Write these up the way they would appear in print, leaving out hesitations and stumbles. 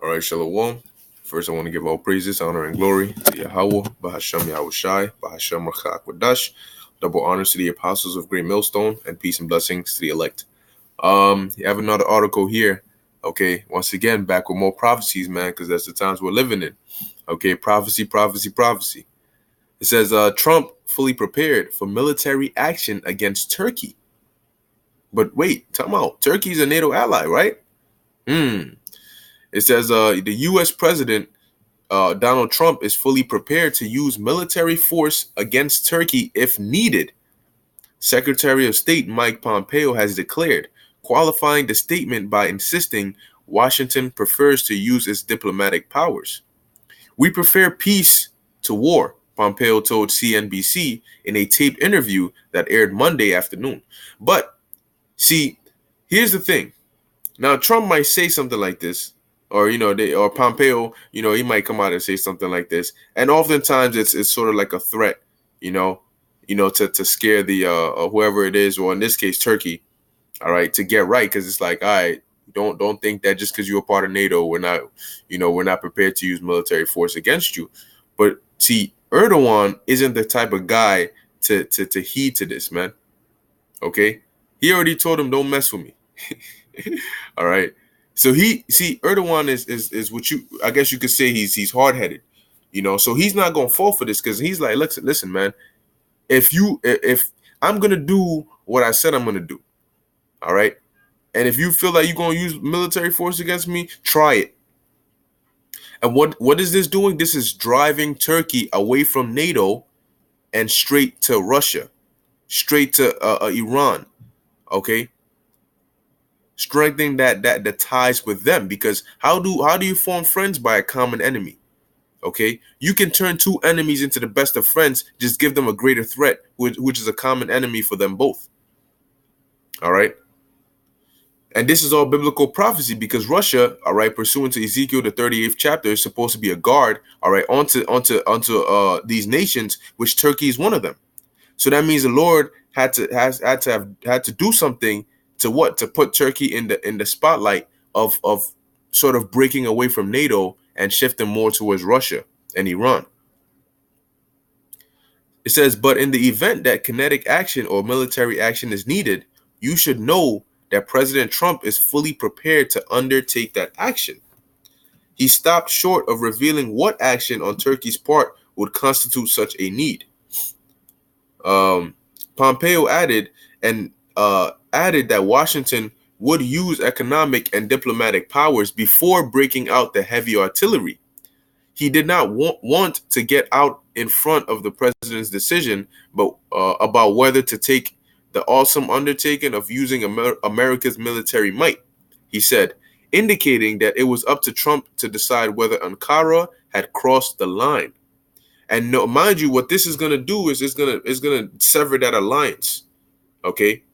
All right, Shalom. First, I want to give all praises, honor, and glory to Yahweh, Bahasham Yahushai, Bahasham Rachak Wadash. Double honors to the apostles of Great Millstone, and peace and blessings to the elect. You have another article here. Okay, once again, back with more prophecies, man, because that's the times we're living in. Okay, prophecy, prophecy, prophecy. It says Trump fully prepared for military action against Turkey. But wait, time out. Turkey's a NATO ally, right? It says the U.S. president Donald Trump is fully prepared to use military force against Turkey if needed. Secretary of State Mike Pompeo has declared, qualifying the statement by insisting Washington prefers to use its diplomatic powers. We prefer peace to war, Pompeo told CNBC in a taped interview that aired Monday afternoon. But, see, here's the thing. Now, Trump might say something like this, or or Pompeo, he might come out and say something like this, and oftentimes it's sort of like a threat, to scare the whoever it is, or in this case Turkey, all right, to get right, because it's like, all right, don't think that just because you're a part of NATO, we're not prepared to use military force against you. But see, Erdogan isn't the type of guy to heed to this, man. Okay, he already told him, don't mess with me. All right. So Erdogan is what I guess you could say he's hard headed, so he's not gonna fall for this, because he's like, listen, man, if I'm gonna do what I said I'm gonna do, all right, and if you feel like you're gonna use military force against me, try it. And what is this doing? This is driving Turkey away from NATO and straight to Russia, straight to Iran, okay, strengthening the ties with them, because how do you form friends? By a common enemy. Okay, you can turn two enemies into the best of friends, just give them a greater threat, which is a common enemy for them both. All right, and this is all biblical prophecy, because Russia, all right, pursuant to Ezekiel the 38th chapter, is supposed to be a guard, all right, onto these nations, which Turkey is one of them. So that means the Lord had to do something to put Turkey in the spotlight of sort of breaking away from NATO and shifting more towards Russia and Iran. It says, but in the event that kinetic action or military action is needed, you should know that President Trump is fully prepared to undertake that action. He stopped short of revealing what action on Turkey's part would constitute such a need. Pompeo added that Washington would use economic and diplomatic powers before breaking out the heavy artillery. He did not want to get out in front of the president's decision, but about whether to take the awesome undertaking of using America's military might, he said, indicating that it was up to Trump to decide whether Ankara had crossed the line. And no, mind you, what this is going to do is it's going to sever that alliance. Okay.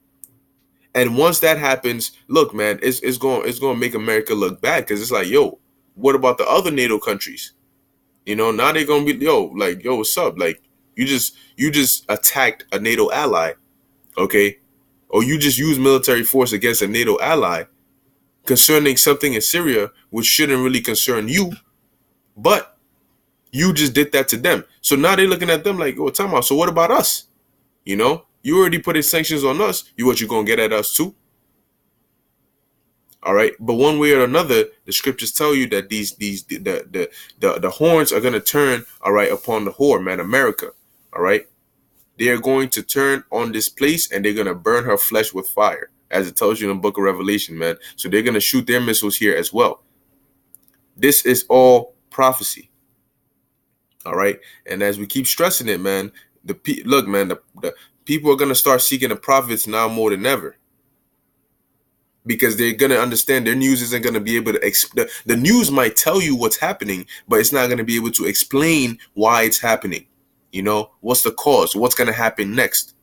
And once that happens, look, man, it's going to make America look bad, because it's like, yo, what about the other NATO countries? Now they're going to be, yo, what's up? Like, you just attacked a NATO ally. Okay. Or you just used military force against a NATO ally concerning something in Syria, which shouldn't really concern you, but you just did that to them. So now they're looking at them like, oh, time out. So what about us? You already put in sanctions on us. What you gonna get at us too? All right. But one way or another, the scriptures tell you that the horns are gonna turn, all right, upon the whore, man, America. All right. They are going to turn on this place, and they're gonna burn her flesh with fire, as it tells you in the book of Revelation, man. So they're gonna shoot their missiles here as well. This is all prophecy. All right. And as we keep stressing it, man, the people are going to start seeking the prophets now more than ever, because they're going to understand their news isn't going to be able to the news might tell you what's happening, but it's not going to be able to explain why it's happening. What's the cause? What's going to happen next?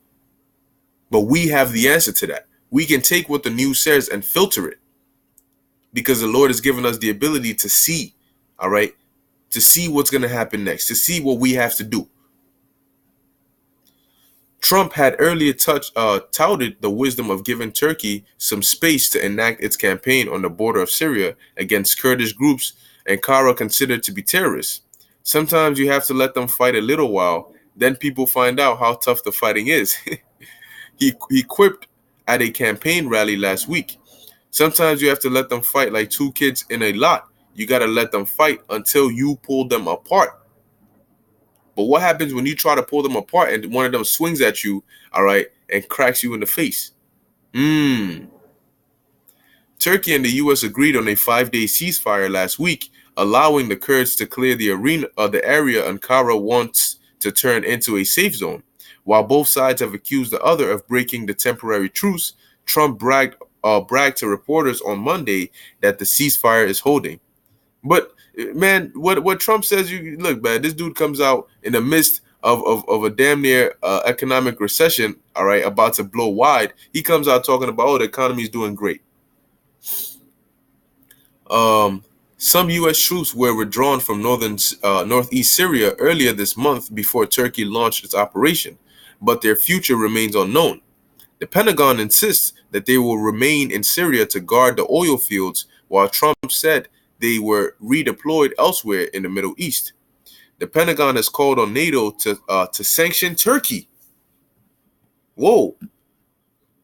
But we have the answer to that. We can take what the news says and filter it, because the Lord has given us the ability to see, all right, to see what's going to happen next, to see what we have to do. Trump had earlier touted the wisdom of giving Turkey some space to enact its campaign on the border of Syria against Kurdish groups Ankara considered to be terrorists. Sometimes you have to let them fight a little while, then people find out how tough the fighting is. He quipped at a campaign rally last week. Sometimes you have to let them fight like two kids in a lot. You got to let them fight until you pull them apart. But what happens when you try to pull them apart and one of them swings at you, all right, and cracks you in the face? Turkey and the U.S. agreed on a 5-day ceasefire last week, allowing the Kurds to clear the area Ankara wants to turn into a safe zone. While both sides have accused the other of breaking the temporary truce, Trump bragged to reporters on Monday that the ceasefire is holding. But man, what Trump says, you look, man, this dude comes out in the midst of a damn near economic recession, all right, about to blow wide. He comes out talking about, oh, the economy is doing great. Some U.S. troops were withdrawn from northeast Syria earlier this month before Turkey launched its operation, but their future remains unknown. The Pentagon insists that they will remain in Syria to guard the oil fields, while Trump said they were redeployed elsewhere in the Middle East. The Pentagon has called on NATO to sanction Turkey. Whoa,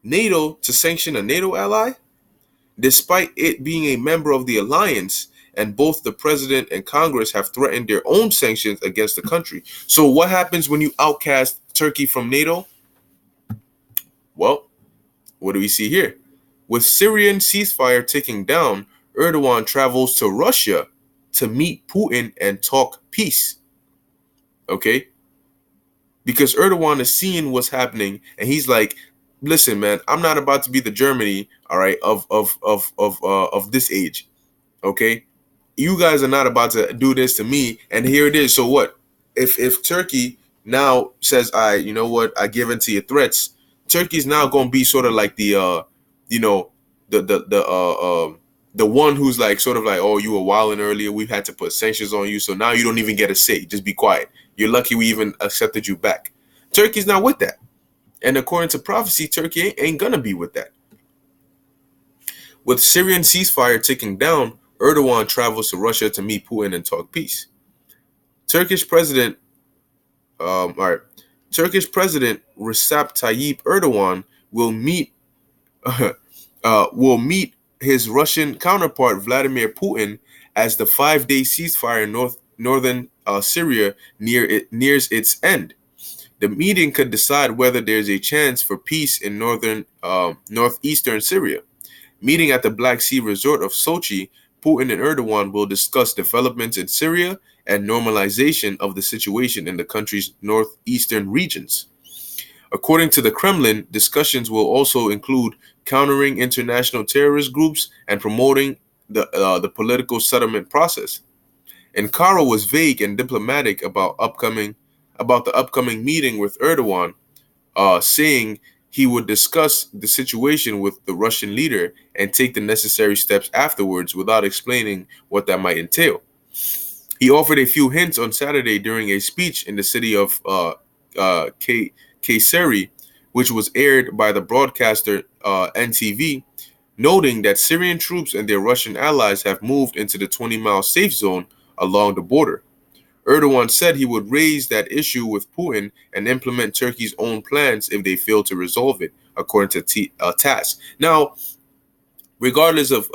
NATO to sanction a NATO ally? Despite it being a member of the alliance, and both the president and Congress have threatened their own sanctions against the country. So what happens when you outcast Turkey from NATO? Well, what do we see here? With Syrian ceasefire ticking down, Erdogan travels to Russia to meet Putin and talk peace. Okay? Because Erdogan is seeing what's happening, and he's like, listen, man, I'm not about to be the Germany, all right, of this age. Okay? You guys are not about to do this to me, and here it is. So what? If Turkey now says, you know what, I give in to your threats, Turkey's now going to be sort of like the the one who's like sort of like, oh, you were wilding earlier, we've had to put sanctions on you, so now you don't even get a say. Just be quiet. You're lucky we even accepted you back. Turkey's not with that, and according to prophecy, Turkey ain't gonna be with that. With Syrian ceasefire ticking down, Erdogan travels to Russia to meet Putin and talk peace. Turkish President Recep Tayyip Erdogan will meet his Russian counterpart Vladimir Putin as the 5-day ceasefire in northern Syria nears its end. The meeting could decide whether there's a chance for peace in northeastern Syria. Meeting at the Black Sea resort of Sochi, Putin and Erdogan will discuss developments in Syria and normalization of the situation in the country's northeastern regions. According to the Kremlin, discussions will also include countering international terrorist groups and promoting the political settlement process. Ankara was vague and diplomatic about the upcoming meeting with Erdogan, saying he would discuss the situation with the Russian leader and take the necessary steps afterwards without explaining what that might entail. He offered a few hints on Saturday during a speech in the city of Kayseri, which was aired by the broadcaster NTV, noting that Syrian troops and their Russian allies have moved into the 20-mile safe zone along the border. Erdogan said he would raise that issue with Putin and implement Turkey's own plans if they fail to resolve it, according to TASS. Now, regardless of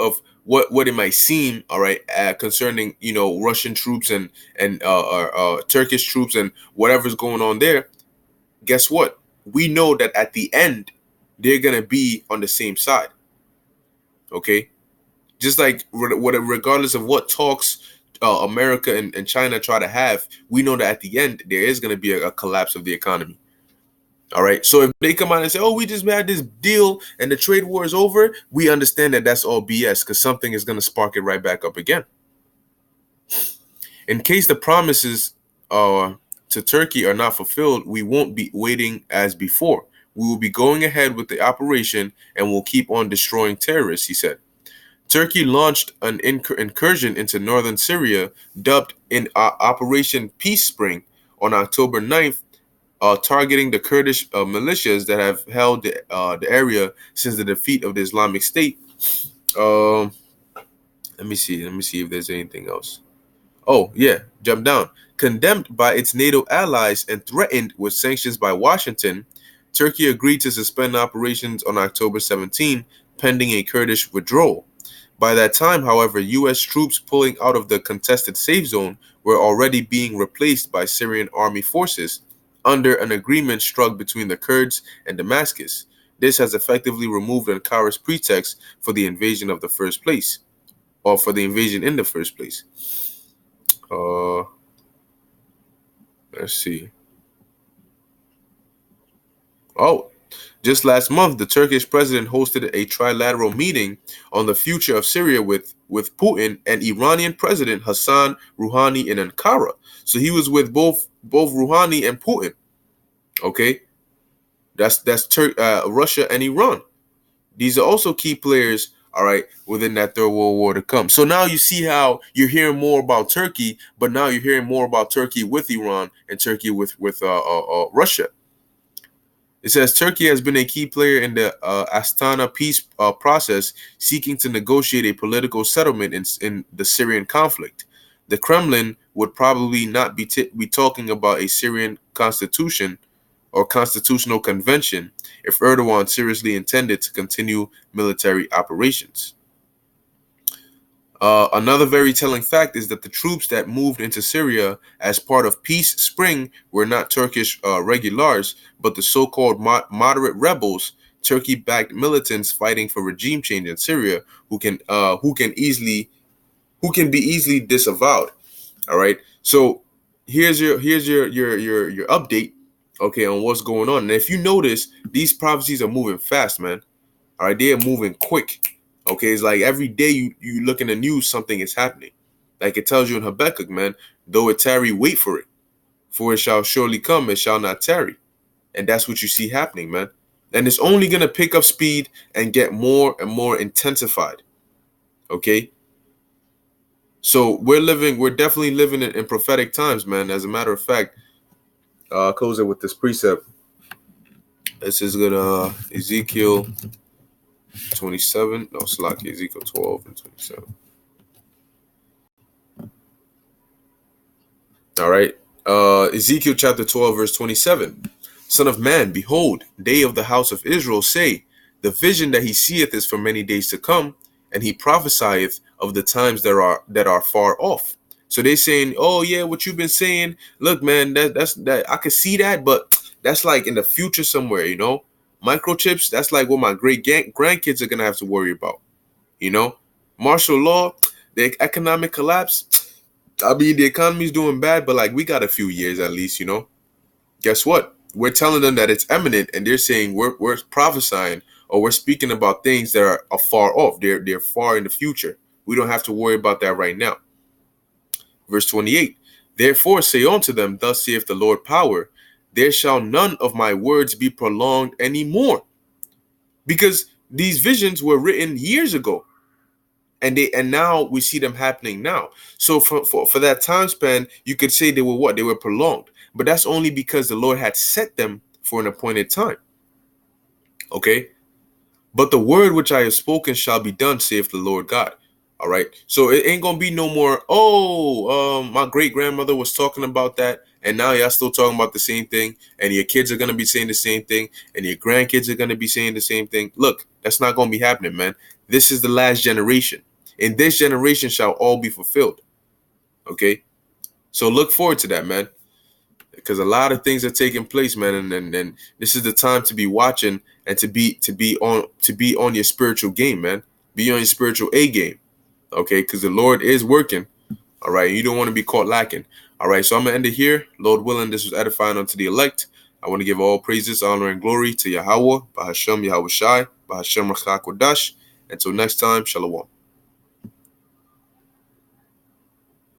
what it might seem, all right, concerning Russian troops and Turkish troops and whatever's going on there, guess what? We know that at the end, they're gonna be on the same side. Okay, just like regardless of what talks America and China try to have, we know that at the end there is going to be a collapse of the economy. All right. So if they come out and say, oh, we just had this deal and the trade war is over, we understand that that's all BS because something is going to spark it right back up again. In case the promises to Turkey are not fulfilled, we won't be waiting as before. We will be going ahead with the operation and will keep on destroying terrorists, he said. Turkey launched an incursion into northern Syria, dubbed in Operation Peace Spring, on October 9th, targeting the Kurdish militias that have held the area since the defeat of the Islamic State. Let Let me see. Let me see if there's anything else. Oh, yeah, jump down. Condemned by its NATO allies and threatened with sanctions by Washington, Turkey agreed to suspend operations on October 17, pending a Kurdish withdrawal. By that time, however, U.S. troops pulling out of the contested safe zone were already being replaced by Syrian army forces under an agreement struck between the Kurds and Damascus. This has effectively removed Ankara's pretext for the invasion of the first place, or for the invasion in the first place. Uh, let's see. Oh, just last month, the Turkish president hosted a trilateral meeting on the future of Syria with Putin and Iranian President Hassan Rouhani in Ankara. So he was with both Rouhani and Putin. Okay, that's Russia and Iran. These are also key players, all right, within that third world war to come. So now you see how you're hearing more about Turkey, but now you're hearing more about Turkey with Iran and Turkey with Russia. It says Turkey has been a key player in the Astana peace process, seeking to negotiate a political settlement in the Syrian conflict. The Kremlin would probably not be talking about a Syrian constitution or constitutional convention if Erdogan seriously intended to continue military operations. Another very telling fact is that the troops that moved into Syria as part of Peace Spring were not Turkish regulars, but the so-called moderate rebels, Turkey-backed militants fighting for regime change in Syria, who can be easily disavowed. All right. So here's your update, okay, on what's going on. And if you notice, these prophecies are moving fast, man. All right, they are moving quick. Okay, it's like every day you look in the news, something is happening. Like it tells you in Habakkuk, man, though it tarry, wait for it. For it shall surely come, it shall not tarry. And that's what you see happening, man. And it's only going to pick up speed and get more and more intensified. Okay? So we're definitely living in prophetic times, man. As a matter of fact, I'll close it with this precept. This is gonna Ezekiel 27. No, Slack, Ezekiel 12 and 27. All right. Ezekiel chapter 12, verse 27. Son of man, behold, they of the house of Israel say, the vision that he seeth is for many days to come, and he prophesieth of the times that are far off. So they saying, oh yeah, what you've been saying, look, man, that's I could see that, but that's like in the future somewhere, you know. Microchips, that's like what my great grandkids are gonna have to worry about, you know. Martial law, the economic collapse. I mean, the economy's doing bad, but like we got a few years at least, you know. Guess what? We're telling them that it's imminent, and they're saying we're prophesying or we're speaking about things that are far off. They're far in the future. We don't have to worry about that right now. Verse 28. Therefore say unto them, thus saith the Lord power, there shall none of my words be prolonged anymore. Because these visions were written years ago. And now we see them happening now. So for that time span, you could say they were what? They were prolonged. But that's only because the Lord had set them for an appointed time. Okay? But the word which I have spoken shall be done, saith the Lord God. All right? So it ain't going to be no more, my great-grandmother was talking about that, and now y'all still talking about the same thing, and your kids are going to be saying the same thing, and your grandkids are going to be saying the same thing. Look, that's not going to be happening, man. This is the last generation. In this generation shall all be fulfilled. Okay? So look forward to that, man. Because a lot of things are taking place, man, and this is the time to be watching and to be on your spiritual game, man. Be on your spiritual A game. Okay? Because the Lord is working. All right. You don't want to be caught lacking. All right. So I'm gonna end it here. Lord willing, this was edifying unto the elect. I want to give all praises, honor, and glory to Yahweh, Bahashem Yahweh Shai, Bahashem Rachak Wadash. Until next time, Shalom.